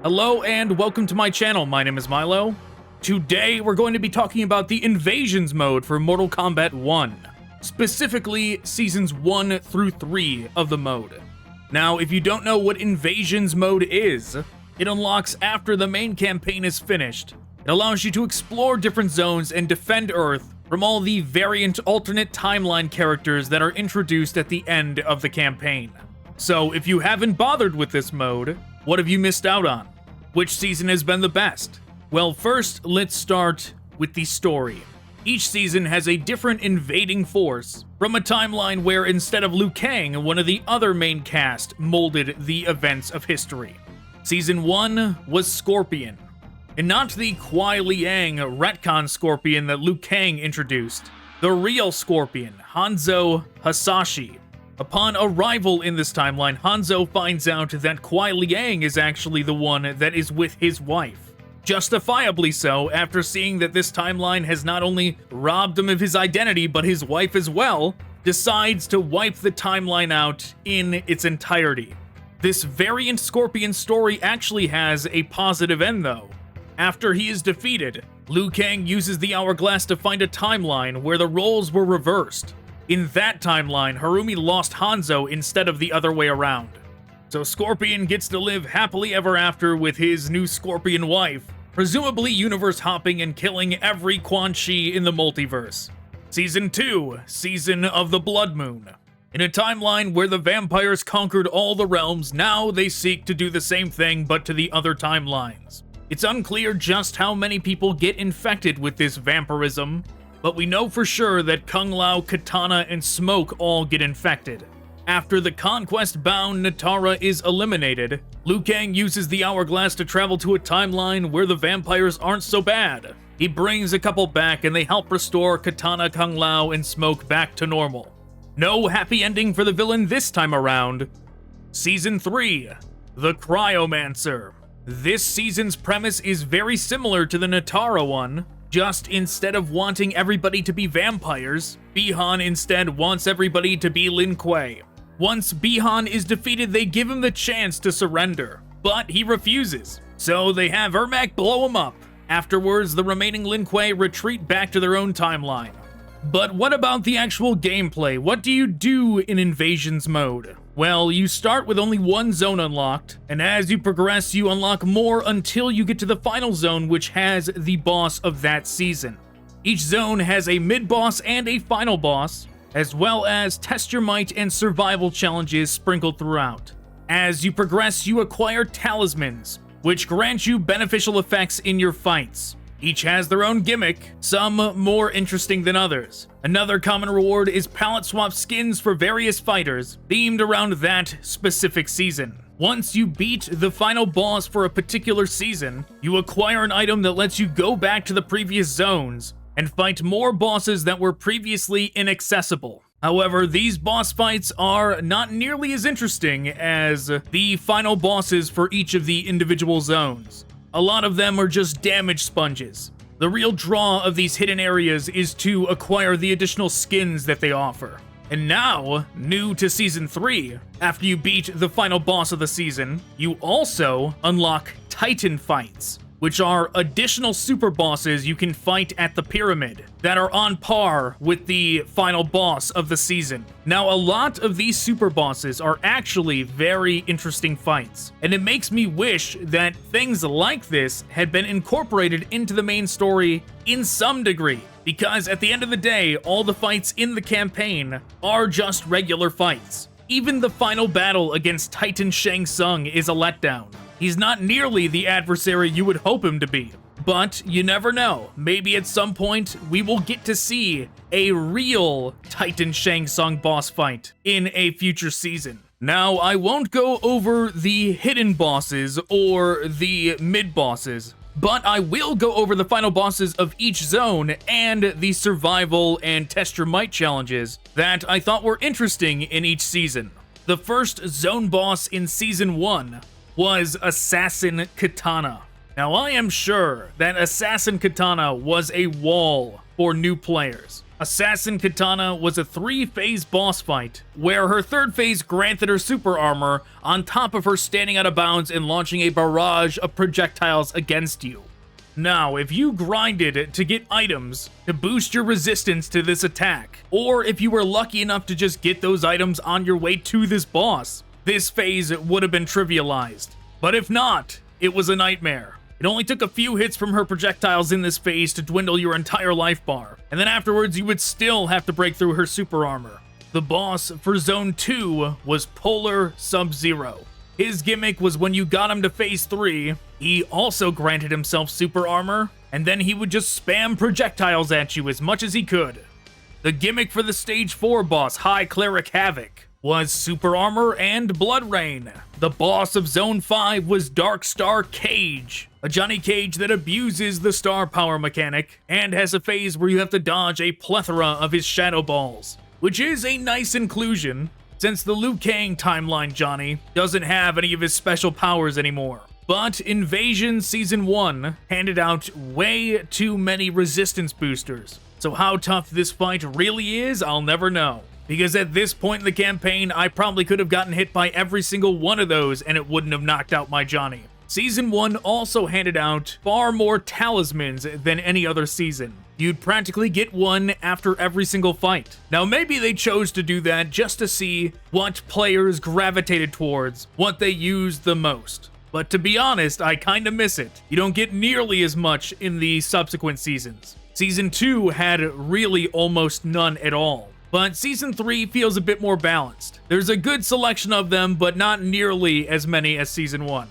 Hello and welcome to my channel. My name is Milo. Today we're going to be talking about the Invasions mode for Mortal Kombat 1, specifically Seasons 1 through 3 of the mode. Now, if you don't know what Invasions mode is, it unlocks after the main campaign is finished. It allows you to explore different zones and defend Earth from all the variant alternate timeline characters that are introduced at the end of the campaign. So if you haven't bothered with this mode, what have you missed out on? Which season has been the best? Well, first, let's start with the story. Each season has a different invading force from a timeline where instead of Liu Kang, one of the other main cast molded the events of history. Season 1 was Scorpion, and not the Kuai Liang retcon Scorpion that Liu Kang introduced. The real Scorpion, Hanzo Hasashi. Upon arrival in this timeline, Hanzo finds out that Kuai Liang is actually the one that is with his wife. Justifiably so, after seeing that this timeline has not only robbed him of his identity, but his wife as well, decides to wipe the timeline out in its entirety. This variant Scorpion story actually has a positive end though. After he is defeated, Liu Kang uses the hourglass to find a timeline where the roles were reversed. In that timeline, Harumi lost Hanzo instead of the other way around. So Scorpion gets to live happily ever after with his new Scorpion wife, presumably universe hopping and killing every Quan Chi in the multiverse. Season 2, Season of the Blood Moon. In a timeline where the vampires conquered all the realms, now they seek to do the same thing but to the other timelines. It's unclear just how many people get infected with this vampirism, but we know for sure that Kung Lao, Katana, and Smoke all get infected. After the conquest-bound Natara is eliminated, Liu Kang uses the hourglass to travel to a timeline where the vampires aren't so bad. He brings a couple back and they help restore Katana, Kung Lao, and Smoke back to normal. No happy ending for the villain this time around. Season 3, The Cryomancer. This season's premise is very similar to the Natara one, just instead of wanting everybody to be vampires, Bi-Han instead wants everybody to be Lin Kuei. Once Bi-Han is defeated, they give him the chance to surrender, but he refuses. So they have Ermac blow him up. Afterwards, the remaining Lin Kuei retreat back to their own timeline. But what about the actual gameplay? What do you do in Invasions mode? Well, you start with only one zone unlocked, and as you progress, you unlock more until you get to the final zone, which has the boss of that season. Each zone has a mid-boss and a final boss, as well as test your might and survival challenges sprinkled throughout. As you progress, you acquire talismans, which grant you beneficial effects in your fights. Each has their own gimmick, some more interesting than others. Another common reward is palette swap skins for various fighters, themed around that specific season. Once you beat the final boss for a particular season, you acquire an item that lets you go back to the previous zones and fight more bosses that were previously inaccessible. However, these boss fights are not nearly as interesting as the final bosses for each of the individual zones. A lot of them are just damage sponges. The real draw of these hidden areas is to acquire the additional skins that they offer. And now, new to Season 3, after you beat the final boss of the season, you also unlock Titan fights, which are additional super bosses you can fight at the pyramid that are on par with the final boss of the season. Now, a lot of these super bosses are actually very interesting fights, and it makes me wish that things like this had been incorporated into the main story in some degree, because at the end of the day, all the fights in the campaign are just regular fights. Even the final battle against Titan Shang Tsung is a letdown. He's not nearly the adversary you would hope him to be. But you never know. Maybe at some point we will get to see a real Titan Shang Tsung boss fight in a future season. Now, I won't go over the hidden bosses or the mid-bosses, but I will go over the final bosses of each zone and the survival and test your might challenges that I thought were interesting in each season. The first zone boss in Season 1 was Assassin Katana. Now, I am sure that Assassin Katana was a wall for new players. Assassin Katana was a 3-phase boss fight, where her 3rd phase granted her super armor on top of her standing out of bounds and launching a barrage of projectiles against you. Now, if you grinded to get items to boost your resistance to this attack, or if you were lucky enough to just get those items on your way to this boss, this phase would have been trivialized. But if not, it was a nightmare. It only took a few hits from her projectiles in this phase to dwindle your entire life bar, and then afterwards you would still have to break through her super armor. The boss for Zone 2 was Polar Sub-Zero. His gimmick was when you got him to phase 3, he also granted himself super armor, and then he would just spam projectiles at you as much as he could. The gimmick for the Stage 4 boss, High Cleric Havoc, was super armor and blood rain. The boss of Zone 5 was Dark Star Cage, a Johnny Cage that abuses the star power mechanic, and has a phase where you have to dodge a plethora of his shadow balls, which is a nice inclusion, since the Liu Kang timeline Johnny doesn't have any of his special powers anymore. But Invasion Season 1 handed out way too many resistance boosters, so how tough this fight really is, I'll never know. Because at this point in the campaign, I probably could have gotten hit by every single one of those and it wouldn't have knocked out my Johnny. Season 1 also handed out far more talismans than any other season. You'd practically get one after every single fight. Now maybe they chose to do that just to see what players gravitated towards, what they used the most. But to be honest, I kinda miss it. You don't get nearly as much in the subsequent seasons. Season 2 had really almost none at all. But Season 3 feels a bit more balanced. There's a good selection of them, but not nearly as many as Season 1.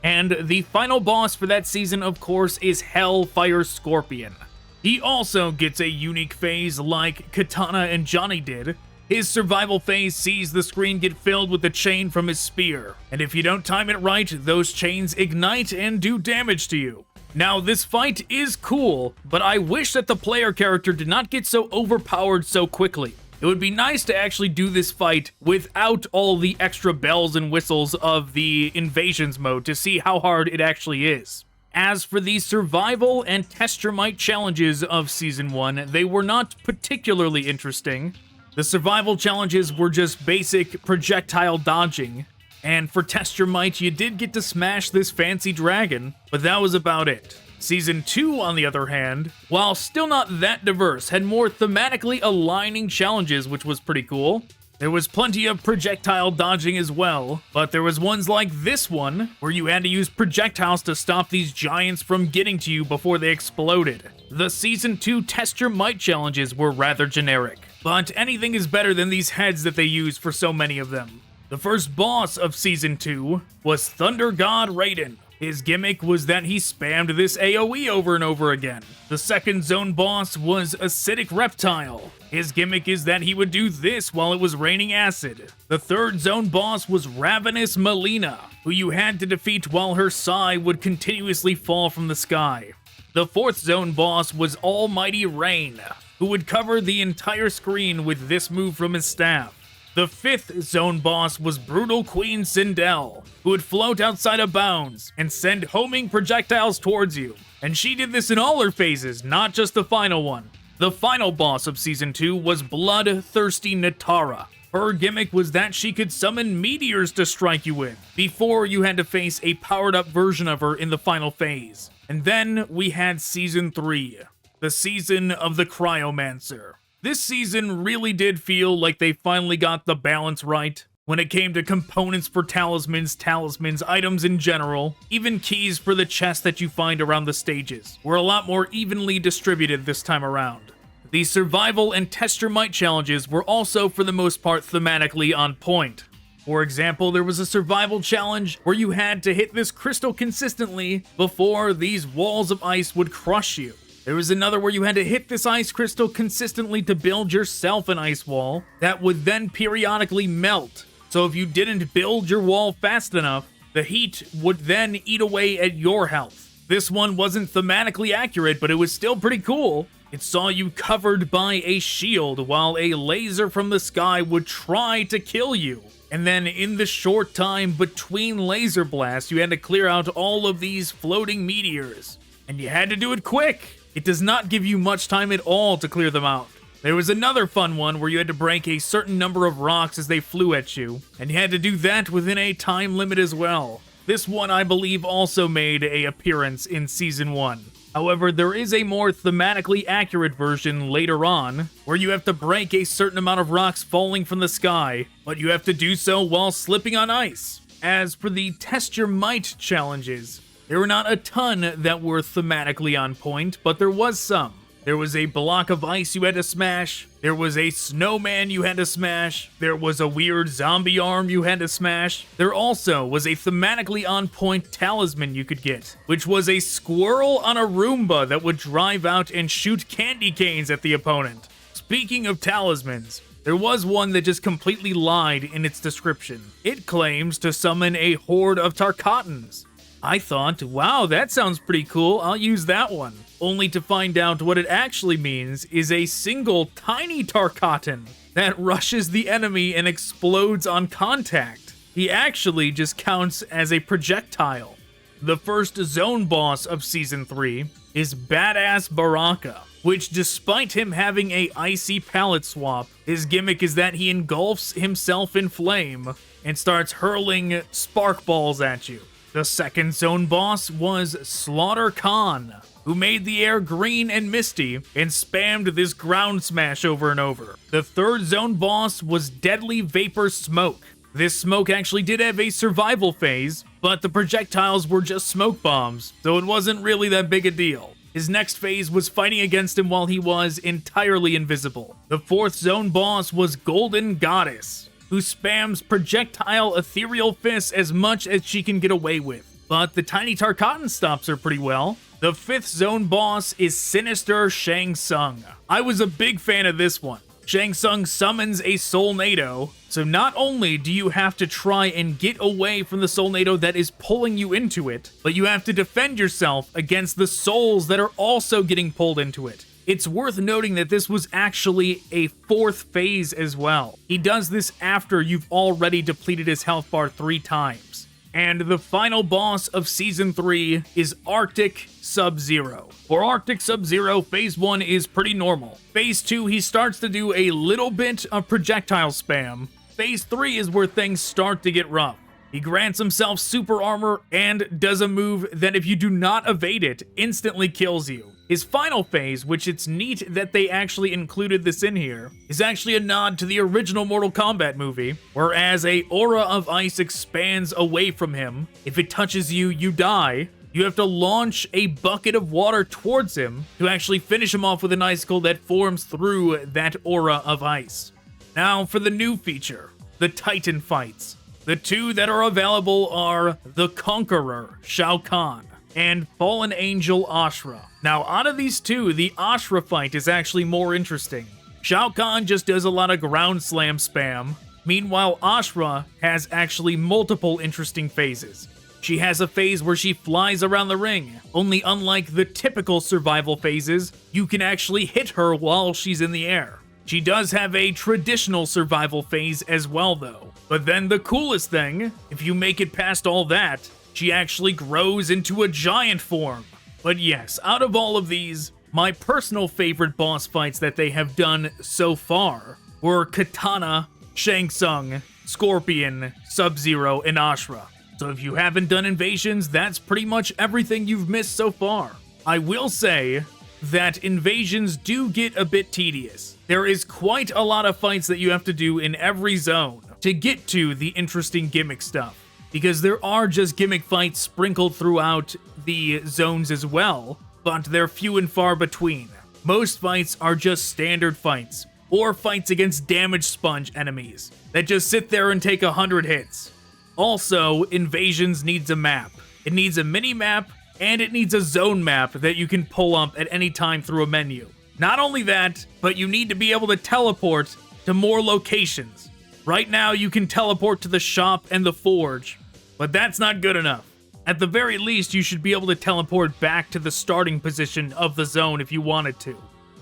And the final boss for that season, of course, is Hellfire Scorpion. He also gets a unique phase like Katana and Johnny did. His survival phase sees the screen get filled with the chain from his spear, and if you don't time it right, those chains ignite and do damage to you. Now, this fight is cool, but I wish that the player character did not get so overpowered so quickly. It would be nice to actually do this fight without all the extra bells and whistles of the Invasions mode to see how hard it actually is. As for the survival and test your might challenges of Season 1, they were not particularly interesting. The survival challenges were just basic projectile dodging. And for Test Your Might, you did get to smash this fancy dragon, but that was about it. Season 2, on the other hand, while still not that diverse, had more thematically aligning challenges, which was pretty cool. There was plenty of projectile dodging as well, but there was ones like this one, where you had to use projectiles to stop these giants from getting to you before they exploded. The Season 2 Test Your Might challenges were rather generic, but anything is better than these heads that they use for so many of them. The first boss of Season 2 was Thunder God Raiden. His gimmick was that he spammed this AoE over and over again. The second zone boss was Acidic Reptile. His gimmick is that he would do this while it was raining acid. The third zone boss was Ravenous Melina, who you had to defeat while her sigh would continuously fall from the sky. The fourth zone boss was Almighty Rain, who would cover the entire screen with this move from his staff. The fifth zone boss was Brutal Queen Sindel, who would float outside of bounds and send homing projectiles towards you. And she did this in all her phases, not just the final one. The final boss of Season 2 was Bloodthirsty Natara. Her gimmick was that she could summon meteors to strike you with, before you had to face a powered-up version of her in the final phase. And then we had Season 3, the season of the Cryomancer. This season really did feel like they finally got the balance right. When it came to components for talismans, items in general, even keys for the chests that you find around the stages were a lot more evenly distributed this time around. The survival and test your might challenges were also for the most part thematically on point. For example, there was a survival challenge where you had to hit this crystal consistently before these walls of ice would crush you. There was another where you had to hit this ice crystal consistently to build yourself an ice wall that would then periodically melt. So if you didn't build your wall fast enough, the heat would then eat away at your health. This one wasn't thematically accurate, but it was still pretty cool. It saw you covered by a shield while a laser from the sky would try to kill you. And then in the short time between laser blasts, you had to clear out all of these floating meteors. And you had to do it quick. It does not give you much time at all to clear them out. There was another fun one where you had to break a certain number of rocks as they flew at you, and you had to do that within a time limit as well. This one, I believe, also made an appearance in Season 1. However, there is a more thematically accurate version later on, where you have to break a certain amount of rocks falling from the sky, but you have to do so while slipping on ice. As for the Test Your Might challenges, there were not a ton that were thematically on point, but there was some. There was a block of ice you had to smash, there was a snowman you had to smash, there was a weird zombie arm you had to smash. There also was a thematically on-point talisman you could get, which was a squirrel on a Roomba that would drive out and shoot candy canes at the opponent. Speaking of talismans, there was one that just completely lied in its description. It claims to summon a horde of Tarkatans. I thought, wow, that sounds pretty cool, I'll use that one. Only to find out what it actually means is a single tiny Tarkatan that rushes the enemy and explodes on contact. He actually just counts as a projectile. The first zone boss of Season 3 is Badass Baraka, which despite him having a icy palette swap, his gimmick is that he engulfs himself in flame and starts hurling spark balls at you. The second zone boss was Slaughter Khan, who made the air green and misty and spammed this ground smash over and over. The third zone boss was Deadly Vapor Smoke. This smoke actually did have a survival phase, but the projectiles were just smoke bombs, so it wasn't really that big a deal. His next phase was fighting against him while he was entirely invisible. The fourth zone boss was Golden Goddess, who spams projectile ethereal fists as much as she can get away with. But the tiny Tarkatan stops her pretty well. The fifth zone boss is Sinister Shang Tsung. I was a big fan of this one. Shang Tsung summons a Soulnado, so not only do you have to try and get away from the Soulnado that is pulling you into it, but you have to defend yourself against the souls that are also getting pulled into it. It's worth noting that this was actually a fourth phase as well. He does this after you've already depleted his health bar 3 times. And the final boss of Season 3 is Arctic Sub-Zero. For Arctic Sub-Zero, Phase 1 is pretty normal. Phase 2, he starts to do a little bit of projectile spam. Phase 3 is where things start to get rough. He grants himself super armor and does a move that if you do not evade it, instantly kills you. His final phase, which it's neat that they actually included this in here, is actually a nod to the original Mortal Kombat movie, whereas a aura of ice expands away from him. If it touches you, you die. You have to launch a bucket of water towards him to actually finish him off with an icicle that forms through that aura of ice. Now for the new feature, the Titan fights. The two that are available are the Conqueror, Shao Kahn, and Fallen Angel Ashra. Now, out of these two, the Ashra fight is actually more interesting. Shao Kahn just does a lot of ground slam spam. Meanwhile, Ashra has actually multiple interesting phases. She has a phase where she flies around the ring, only unlike the typical survival phases, you can actually hit her while she's in the air. She does have a traditional survival phase as well though. But then the coolest thing, if you make it past all that, she actually grows into a giant form. But yes, out of all of these, my personal favorite boss fights that they have done so far were Katana, Shang Tsung, Scorpion, Sub-Zero, and Ashra. So if you haven't done Invasions, that's pretty much everything you've missed so far. I will say that Invasions do get a bit tedious. There is quite a lot of fights that you have to do in every zone to get to the interesting gimmick stuff, because there are just gimmick fights sprinkled throughout the zones as well, but they're few and far between. Most fights are just standard fights, or fights against damage sponge enemies that just sit there and take 100 hits. Also, Invasions needs a map. It needs a mini-map, and it needs a zone map that you can pull up at any time through a menu. Not only that, but you need to be able to teleport to more locations. Right now, you can teleport to the shop and the forge, but that's not good enough. At the very least, you should be able to teleport back to the starting position of the zone if you wanted to.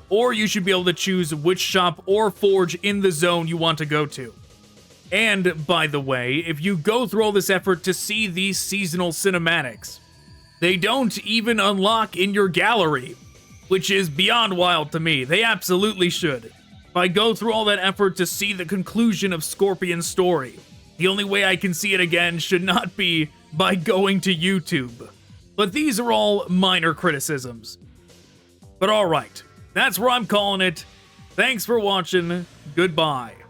Or you should be able to choose which shop or forge in the zone you want to go to. And, by the way, if you go through all this effort to see these seasonal cinematics, they don't even unlock in your gallery, which is beyond wild to me. They absolutely should. If I go through all that effort to see the conclusion of Scorpion's story, the only way I can see it again should not be by going to YouTube. But these are all minor criticisms. But alright, that's where I'm calling it. Thanks for watching. Goodbye.